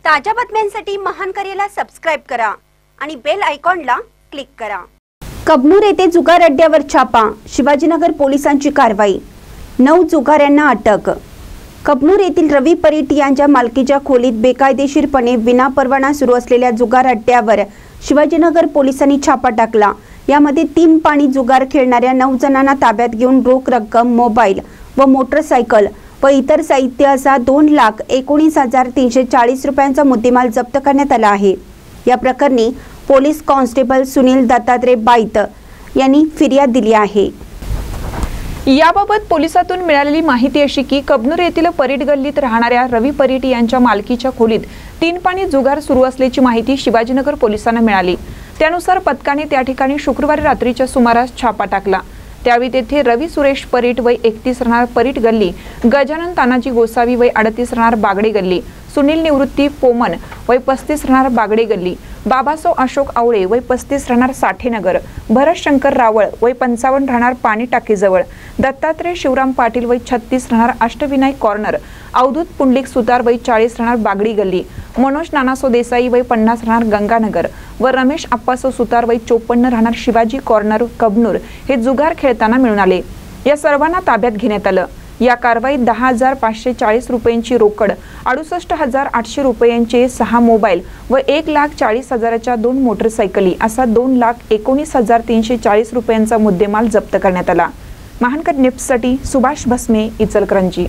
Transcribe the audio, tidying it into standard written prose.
ताज्या बातम्यांसाठी महान करेला सबस्क्राइब करा आणि बेल आयकॉनला क्लिक करा। कबनूर येथे जुगार अड्ड्यावर छापा, शिवाजीनगर पोलिसांची कारवाई, 9 जुगाऱ्यांना अटक। कबनूर येथील रवी परीट यांच्या मालकीच्या खोलीत बेकायदेशीरपणे विनापरवाना सुरू असलेल्या जुगार अड्ड्यावर शिवाजीनगर पोलिसांनी छापा टाकला। यामध्ये 3 पाणी जुगार खेळणाऱ्या 9 जणांना ताब्यात घेऊन रोख रक्कम, मोबाईल व मोटरसायकल व इतर साहित्य असा 2,19,340 रुपयांचा मुद्देमाल जप्त करण्यात आला आहे। या प्रकरणी पोलीस कॉन्स्टेबल सुनील दत्तात्रय बाईत यांनी फिर्याद दिली आहे। याबाबत पोलिसातून मिळालेली माहिती अशी की कबनूर येथील परीट गल्लीत राहणाऱ्या रवी परीट यांच्या मालकीच्या खोलीत 3 पाणी जुगार सुरू असल्याची माहिती शिवाजीनगर पोलिसांना मिळाली। त्यानुसार पथकाने त्या ठिकाणी शुक्रवारी रात्रीच्या सुमारास छापा टाकला। त्यावेळी तेथे रवी सुरेश परीट वय 31 राहणार परीट गल्ली, गजानन तानाजी गोसावी वय 38 राहणार बागडे गल्ली, सुनील निवृत्ती पोमन वय 35 राहणार बागडे गल्ली, बाबासो अशोक आवळे वय 35 राहणार साठेनगर, भरत शंकर रावळ वय 55 राहणार पाणी टाकीजवळ, दत्तात्रय शिवराम पाटील वय 36 राहणार अष्टविनायक कॉर्नर, अवधूत पुंडलिक सुतार वय 40 राहणार बागडी गल्ली, मनोज नानासो देसाई वय 50 राहणार गंगानगर व रमेश अप्पासो सुतार वय 54 राहणार शिवाजी कॉर्नर कबनूर हे जुगार खेळताना मिळून आले। या सर्वांना ताब्यात घेण्यात आलं। या कारवाईत 10,540 रुपयांची रोकड, 68,800 रुपयांचे 6 मोबाईल व 1,40,000च्या 2 मोटरसायकली असा 2,19,340 रुपयांचा मुद्देमाल जप्त करण्यात आला। महानकर न्यूजसाठी सुभाष भस्मे, इचलकरंजी।